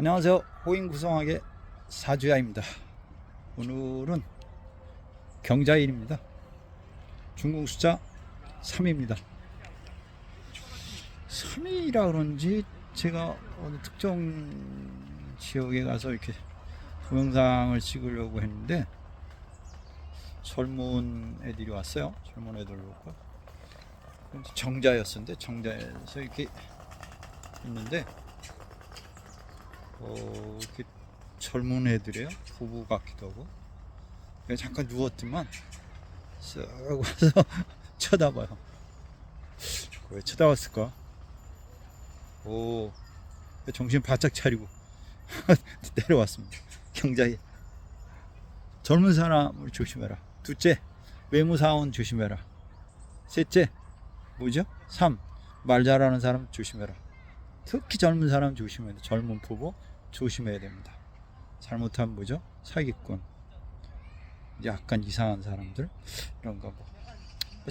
안녕하세요. 호인구성학의 사주야입니다. 오늘은 경자일입니다. 중국 숫자 3입니다. 3이라 그런지 제가 어느 특정 지역에 가서 이렇게 동영상을 찍으려고 했는데 젊은 애들이 왔어요. 젊은 애들 오고 정자였었는데 정자에서 이렇게 있는데 이렇게 젊은 애들이에요. 부부 같기도 하고. 잠깐 누웠더만 쓱 와서 쳐다봐요. 왜 쳐다봤을까? 정신 바짝 차리고 내려왔습니다. 경자에 젊은 사람을 조심해라. 둘째, 외무사원 조심해라. 셋째, 뭐죠? 3, 말 잘하는 사람 조심해라. 특히 젊은 사람 조심해야 돼. 젊은 부부 조심해야 됩니다. 잘못하면 뭐죠? 사기꾼, 약간 이상한 사람들, 이런 거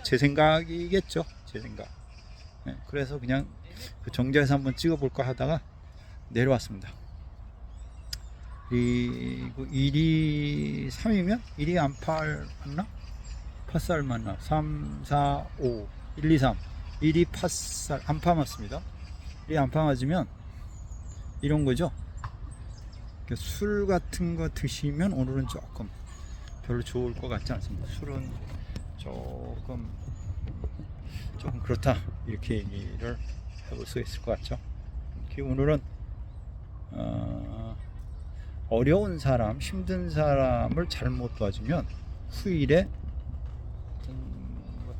제 생각이겠죠. 제 생각. 네, 그래서 그냥 그 정자에서 한번 찍어볼까 하다가 내려왔습니다. 그리고 1이 3이면 1이 안 맞나? 팥살 맞나? 3, 4, 5, 1, 2, 3. 1이 팥살, 안파 맞습니다. 1이 안파 맞으면 이런 거죠. 술 같은 거 드시면 오늘은 조금 별로 좋을 것 같지 않습니다. 술은 조금 그렇다, 이렇게 얘기를 해볼 수 있을 것 같죠. 오늘은 어려운 사람, 힘든 사람을 잘못 도와주면 후일에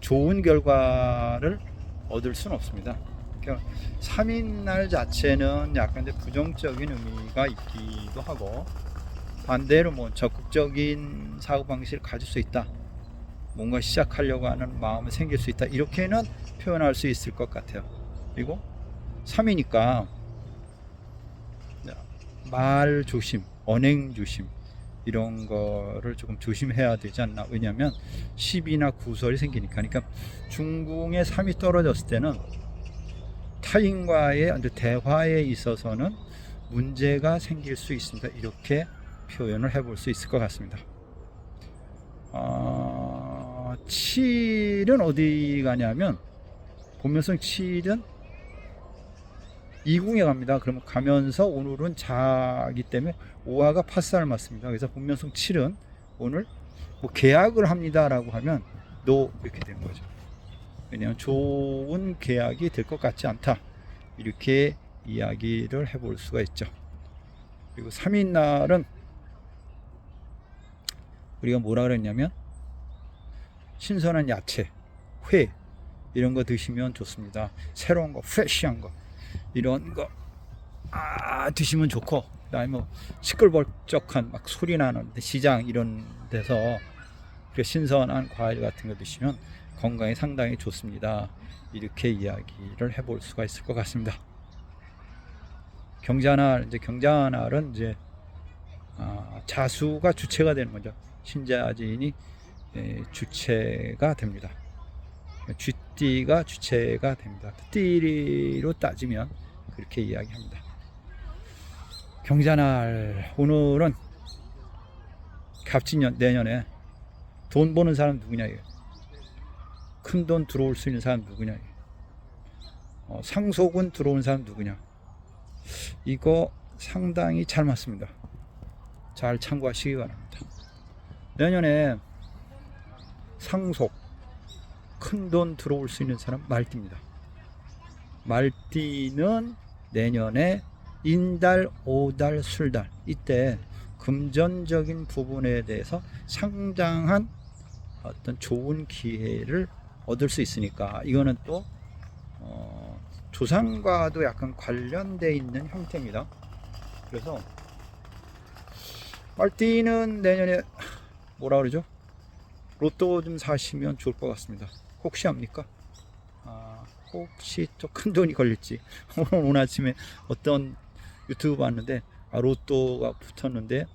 좋은 결과를 얻을 수는 없습니다. 그러니까 3인날 자체는 약간 부정적인 의미가 있기도 하고, 반대로 적극적인 사고방식을 가질 수 있다, 뭔가 시작하려고 하는 마음이 생길 수 있다, 이렇게는 표현할 수 있을 것 같아요. 그리고 3이니까 말 조심, 언행 조심, 이런 거를 조금 조심해야 되지 않나. 왜냐하면 10이나 구설이 생기니까. 그러니까 중궁에 3이 떨어졌을 때는 타인과의 대화에 있어서는 문제가 생길 수 있습니다. 이렇게 표현을 해볼 수 있을 것 같습니다. 7은 어디 가냐면, 본면성 7은 2궁에 갑니다. 그러면 가면서 오늘은 자기 때문에 5화가 팥살 맞습니다. 그래서 본면성 7은 오늘 계약을 합니다라고 하면 노, 이렇게 되는 거죠. 왜냐하면 좋은 계약이 될 것 같지 않다, 이렇게 이야기를 해볼 수가 있죠. 그리고 3인 날은 우리가 뭐라 그랬냐면, 신선한 야채, 회, 이런 거 드시면 좋습니다. 새로운 거, 프레시한 거, 이런 거 드시면 좋고, 그다음에 시끌벅적한 소리 나는 시장 이런 데서 신선한 과일 같은 거 드시면 건강에 상당히 좋습니다. 이렇게 이야기를 해볼 수가 있을 것 같습니다. 경자날, 경자날은 자수가 주체가 되는 거죠. 신자진이 주체가 됩니다. 쥐띠가 주체가 됩니다. 띠리로 따지면 그렇게 이야기합니다. 경자날, 오늘은 갑진년, 내년에 돈 버는 사람 누구냐, 큰 돈 들어올 수 있는 사람 누구냐, 상속은 들어오는 사람 누구냐, 이거 상당히 잘 맞습니다. 잘 참고하시기 바랍니다. 내년에 상속, 큰 돈 들어올 수 있는 사람 말띠입니다. 말띠는 내년에 인달, 오달, 술달, 이때 금전적인 부분에 대해서 상당한 어떤 좋은 기회를 얻을 수 있으니까, 이거는 또 조상과도 약간 관련되어 있는 형태입니다. 그래서 말띠는 내년에 뭐라 그러죠? 로또 좀 사시면 좋을 것 같습니다. 혹시 합니까? 혹시 또 큰 돈이 걸릴지. 오늘 아침에 어떤 유튜브 봤는데 로또가 붙었는데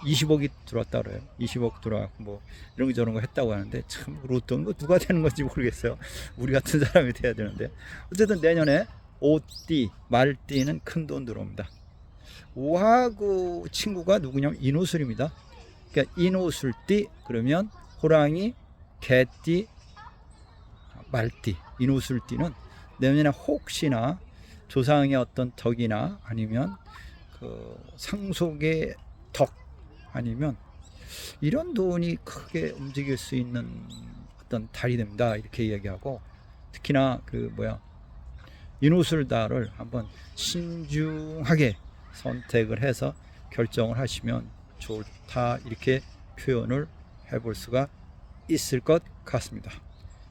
20억이 들어왔다 그래요. 20억 들어왔고 이런 거 저런 거 했다고 하는데, 참 로또는 누가 되는 건지 모르겠어요. 우리 같은 사람이 돼야 되는데, 어쨌든 내년에 오띠, 말띠는 큰 돈 들어옵니다. 오하고 친구가 누구냐면 인호술입니다. 그러니까 인호술띠 그러면 호랑이, 개띠, 말띠, 인호술띠는 내년에 혹시나 조상의 어떤 덕이나 아니면 그 상속의 덕 아니면 이런 돈이 크게 움직일 수 있는 어떤 달이 됩니다. 이렇게 이야기하고 특히나 그 인호술달을 한번 신중하게 선택을 해서 결정을 하시면 좋다 이렇게 표현을 해볼 수가 있을 것 같습니다.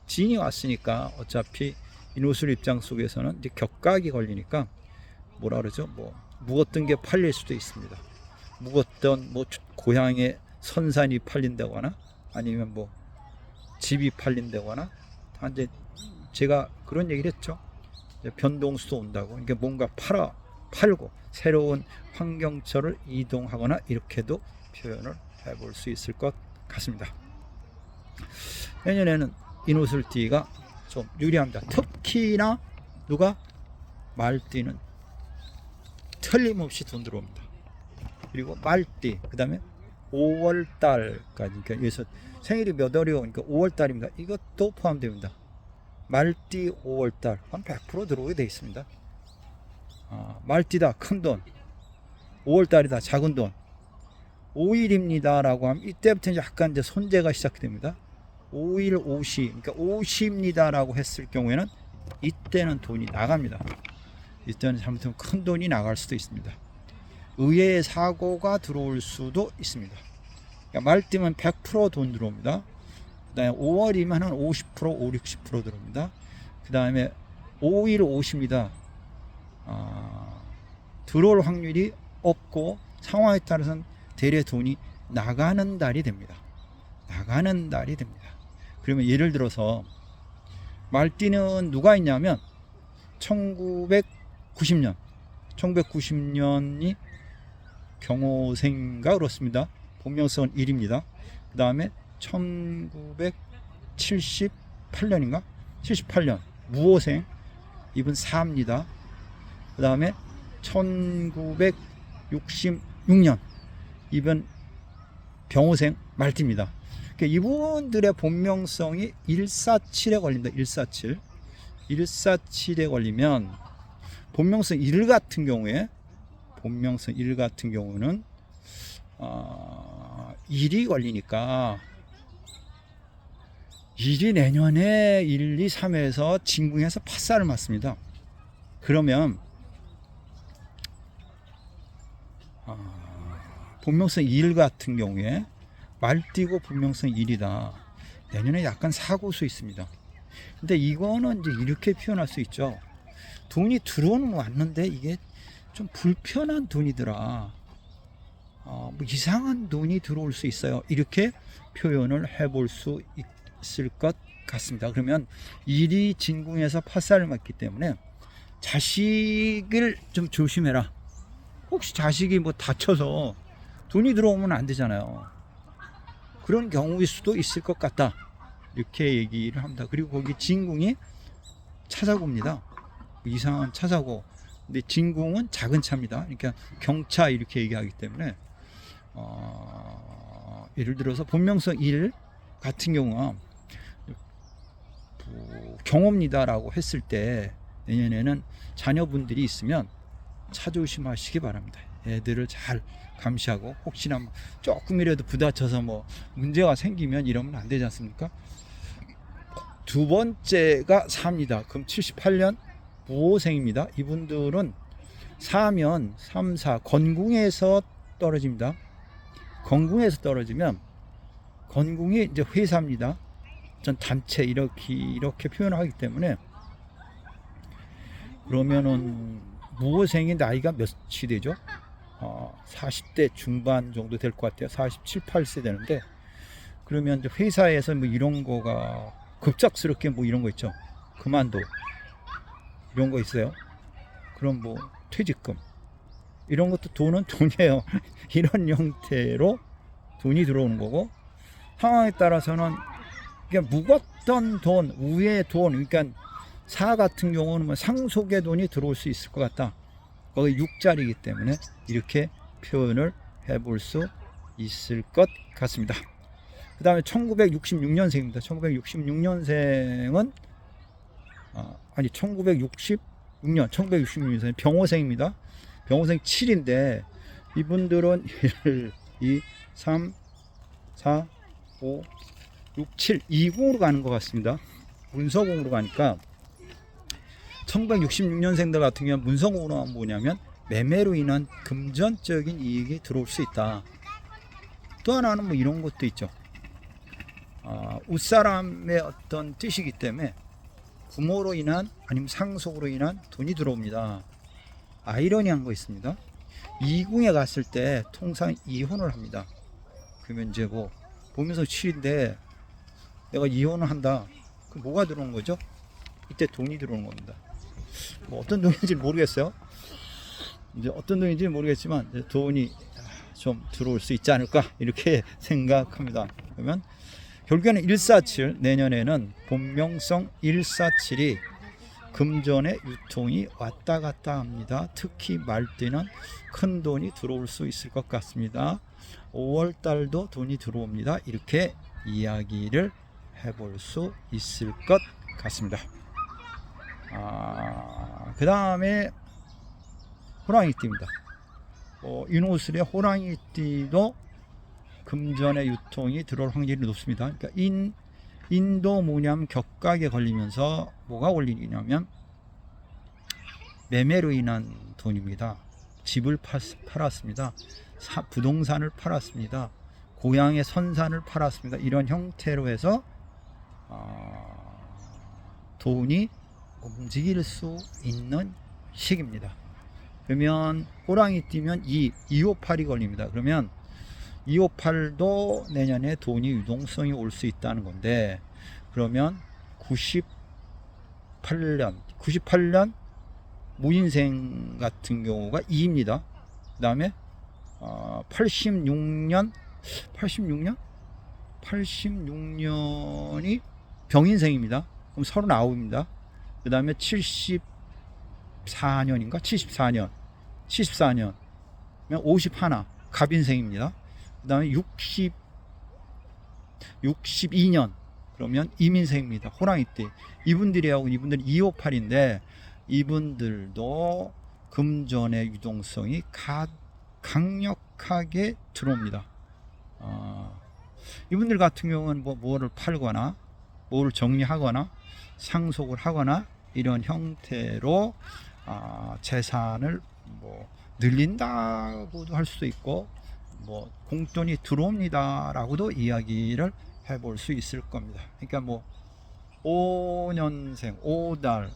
진이 왔으니까 어차피 인호술 입장 속에서는 이제 격각이 걸리니까 뭐라 그러죠? 묵었던 게 팔릴 수도 있습니다. 묵었던 고향의 선산이 팔린다거나 아니면 집이 팔린다거나 이제 제가 그런 얘기를 했죠. 변동수도 온다고. 그러니까 뭔가 팔고 새로운 환경처를 이동하거나 이렇게도 표현을 해볼 수 있을 것 같습니다. 내년에는 인호술띠가 좀 유리합니다. 특히나 말띠는 틀림없이 돈 들어옵니다. 그리고 말띠, 그 다음에 5월달까지, 그러니까 여기서 생일이 몇 월이요? 그러니까 5월달입니다. 이것도 포함됩니다. 말띠 5월달 한 100% 들어오게 되어 있습니다. 말띠다 큰 돈, 5월달이다 작은 돈, 5일입니다 라고 하면 이때부터 약간 이제 손재가 시작됩니다. 5일 50, 그러니까 50입니다 라고 했을 경우에는 이때는 돈이 나갑니다. 이때는 잘못하면 큰 돈이 나갈 수도 있습니다. 의외의 사고가 들어올 수도 있습니다. 그러니까 말띠면 100% 돈 들어옵니다. 그 다음에 5월이면 한 50%, 5, 60% 들어옵니다. 그 다음에 5일 50입니다. 들어올 확률이 없고 상황에 따라서는 대래 돈이 나가는 달이 됩니다. 나가는 달이 됩니다. 그러면 예를 들어서 말띠는 누가 있냐면 1990년이 경호생가 그렇습니다. 본명성은 1입니다. 그 다음에 1978년인가? 78년 무호생 이분 4입니다. 그 다음에 1966년 이분 병호생 말띠입니다. 그러니까 이분들의 본명성이 147에 걸립니다. 147에 걸리면 본명성 1 같은 경우에 일이 걸리니까 일이 내년에 1, 2, 3에서 진궁에서 팥살을 맞습니다. 그러면 본명성 1 같은 경우에 말띠고 본명성 1이다. 내년에 약간 사고수 있습니다. 근데 이거는 이제 이렇게 표현할 수 있죠. 돈이 들어오는 왔는데 이게 좀 불편한 돈이더라. 이상한 돈이 들어올 수 있어요. 이렇게 표현을 해볼 수 있을 것 같습니다. 그러면 일이 진궁에서 팥살을 맞기 때문에 자식을 좀 조심해라. 혹시 자식이 다쳐서 돈이 들어오면 안 되잖아요. 그런 경우일 수도 있을 것 같다. 이렇게 얘기를 합니다. 그리고 거기 진궁이 차사고입니다. 이상한 차사고. 근데 진궁은 작은 차입니다. 그러니까 경차 이렇게 얘기하기 때문에 예를 들어서 본명성 1 같은 경우가 경호입니다라고 했을 때 내년에는 자녀분들이 있으면 차 조심하시기 바랍니다. 애들을 잘 감시하고 혹시나 조금이라도 부딪혀서 문제가 생기면 이러면 안 되지 않습니까? 두 번째가 4입니다. 그럼 78년 무호생입니다. 이분들은 4면 3, 4 건궁에서 떨어집니다. 건궁에서 떨어지면 건궁이 이제 회사입니다. 전 단체 이렇게 표현을 하기 때문에 그러면은 무호생의 나이가 몇이 되죠? 40대 중반 정도 될 것 같아요. 47, 8세 되는데 그러면 이제 회사에서 이런 거가 급작스럽게 이런 거 있죠. 그만둬 이런 거 있어요. 그럼 퇴직금 이런 것도 돈은 돈이에요. 이런 형태로 돈이 들어오는 거고 상황에 따라서는 그냥 묵었던 돈, 우의 돈, 그러니까 사 같은 경우는 상속의 돈이 들어올 수 있을 것 같다. 거기 6자리이기 때문에 이렇게 표현을 해볼 수 있을 것 같습니다. 그 다음에 1966년생입니다. 1966년생은 1966년 병호생입니다. 병호생 7인데 이분들은 1, 2, 3, 4, 5, 6, 7, 20으로 가는 것 같습니다. 문서공으로 가니까 1966년생들 같은 경우는 문서공으로 하면 뭐냐면 매매로 인한 금전적인 이익이 들어올 수 있다. 또 하나는 뭐 이런 것도 있죠. 웃사람의 어떤 뜻이기 때문에 부모로 인한 아니면 상속으로 인한 돈이 들어옵니다. 아이러니한 거 있습니다. 이궁에 갔을 때 통상 이혼을 합니다. 그러면 이제 뭐 보면서 7인데 내가 이혼을 한다. 그럼 뭐가 들어오는 거죠? 이때 돈이 들어오는 겁니다. 뭐 어떤 돈인지 모르겠어요. 이제 어떤 돈인지 모르겠지만 이제 돈이 좀 들어올 수 있지 않을까 이렇게 생각합니다. 그러면 결국에는 147 내년에는 본명성 147이 금전의 유통이 왔다 갔다 합니다. 특히 말띠는 큰 돈이 들어올 수 있을 것 같습니다. 5월 달도 돈이 들어옵니다. 이렇게 이야기를 해볼 수 있을 것 같습니다. 그 다음에 호랑이띠입니다. 인호술의 호랑이띠도 금전의 유통이 들어올 확률이 높습니다. 그러니까 인도 무념 격각에 걸리면서 뭐가 걸리냐면 매매로 인한 돈입니다. 집을 팔았습니다. 부동산을 팔았습니다. 고향의 선산을 팔았습니다. 이런 형태로 해서 돈이 움직일 수 있는 시기입니다. 그러면 호랑이 띠면 258이 걸립니다. 그러면 258도 내년에 돈이 유동성이 올 수 있다는 건데, 그러면 98년 무인생 같은 경우가 2입니다. 그 다음에 86년이 병인생입니다. 그럼 39입니다. 그 다음에 74년 51 갑인생입니다. 그 다음에 62년 그러면 이민생입니다. 호랑이띠. 이분들이하고 이분들은 258인데 이분들도 금전의 유동성이 강력하게 들어옵니다. 이분들 같은 경우는 뭐를 팔거나 뭐를 정리하거나 상속을 하거나 이런 형태로 재산을 뭐 늘린다고도 할 수도 있고 뭐 공돈이 들어옵니다라고도 이야기를 해볼 수 있을 겁니다. 그러니까 뭐 5년생, 5달,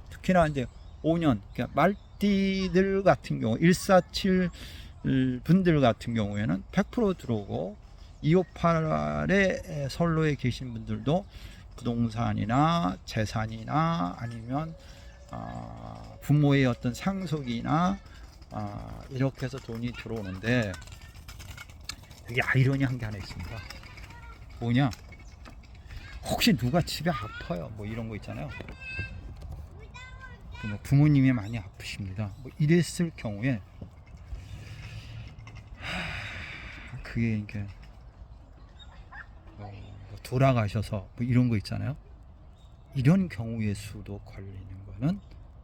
특히나 이제 5년, 그러니까 말띠들 같은 경우 147 분들 같은 경우에는 100% 들어오고 258의 선로에 계신 분들도 부동산이나 재산이나 아니면 부모의 어떤 상속이나 이렇게 해서 돈이 들어오는데 되게 아이러니한 게 하나 있습니다. 뭐냐? 혹시 누가 집에 아파요? 뭐 이런 거 있잖아요. 뭐 부모님이 많이 아프십니다. 뭐 이랬을 경우에 그게 이게 돌아가셔서 뭐 이런 거 있잖아요. 이런 경우의 수도 걸리는 거는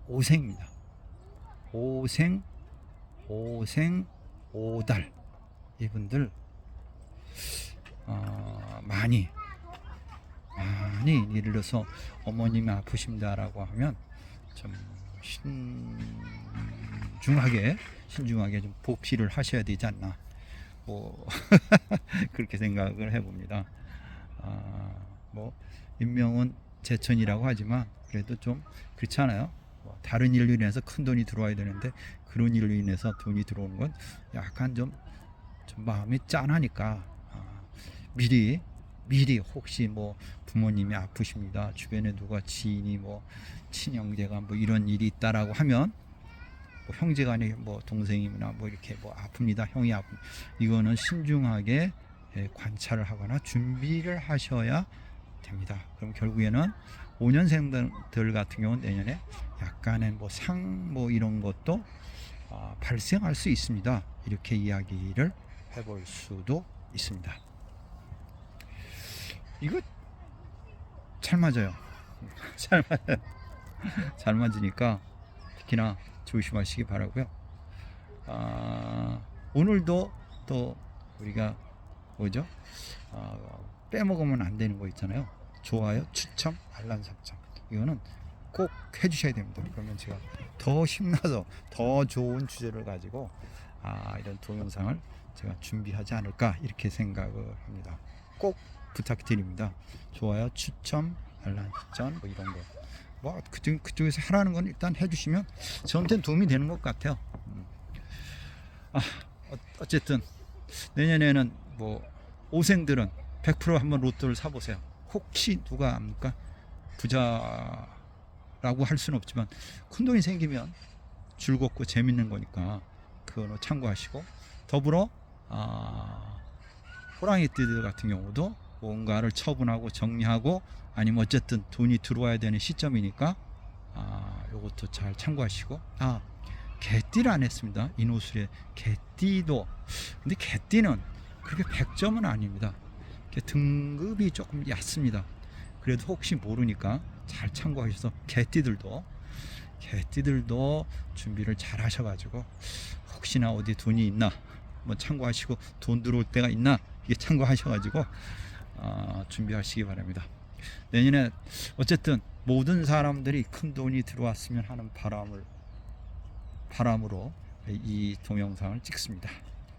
5생입니다. 5생, 5달 이분들 많이 예를 들어서 어머님이 아프십니다라고 하면 좀 신중하게 좀 복시를 하셔야 되지 않나 뭐 그렇게 생각을 해봅니다. 뭐 인명은 제천이라고 하지만 그래도 좀 그렇잖아요. 뭐 다른 일로 인해서 큰 돈이 들어와야 되는데 그런 일로 인해서 돈이 들어오는 건 약간 좀 마음이 짠하니까 미리 혹시 뭐 부모님이 아프십니다. 주변에 누가 지인이 뭐 친형제가 뭐 이런 일이 있다라고 하면 뭐 형제간에 뭐 동생이나 뭐 이렇게 뭐 아픕니다. 형이 아픈 이거는 신중하게 관찰을 하거나 준비를 하셔야 됩니다. 그럼 결국에는 5년생들 같은 경우는 내년에 약간의 뭐 상 뭐 이런 것도 발생할 수 있습니다. 이렇게 이야기를 해볼 수도 있습니다. 이거 잘 맞아요. 잘 맞아요. 잘 맞으니까 특히나 조심하시기 바라고요. 오늘도 또 우리가 뭐죠? 빼먹으면 안 되는 거 있잖아요. 좋아요, 추천, 알람 설정. 이거는 꼭 해주셔야 됩니다. 그러면 제가 더 힘나서 더 좋은 주제를 가지고 이런 동영상을 제가 준비하지 않을까 이렇게 생각을 합니다. 꼭 부탁드립니다. 좋아요, 추천, 알람 설정 뭐 이런 거. 뭐 그쪽에서 하라는 건 일단 해주시면 저한테는 도움이 되는 것 같아요. 어쨌든 내년에는 뭐 오생들은 100% 한번 로또를 사보세요. 혹시 누가 압니까? 부자라고 할 수는 없지만 큰 돈이 생기면 즐겁고 재밌는 거니까 그거 참고하시고, 더불어 호랑이띠들 같은 경우도 뭔가를 처분하고 정리하고 아니면 어쨌든 돈이 들어와야 되는 시점이니까 요것도 잘 참고하시고. 개띠를 안 했습니다. 인호술에 개띠도. 근데 개띠는 그렇게 100점은 아닙니다. 등급이 조금 얕습니다. 그래도 혹시 모르니까 잘 참고하셔서 개띠들도 준비를 잘 하셔가지고 혹시나 어디 돈이 있나 뭐 참고하시고, 돈 들어올 때가 있나 이게 참고하셔가지고 준비하시기 바랍니다. 내년에 어쨌든 모든 사람들이 큰 돈이 들어왔으면 하는 바람으로 이 동영상을 찍습니다.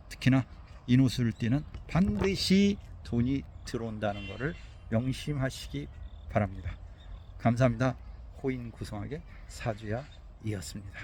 특히나 인호수를 띠는 반드시 돈이 들어온다는 것을 명심하시기 바랍니다. 감사합니다. 호인 구성하게 사주야이었습니다.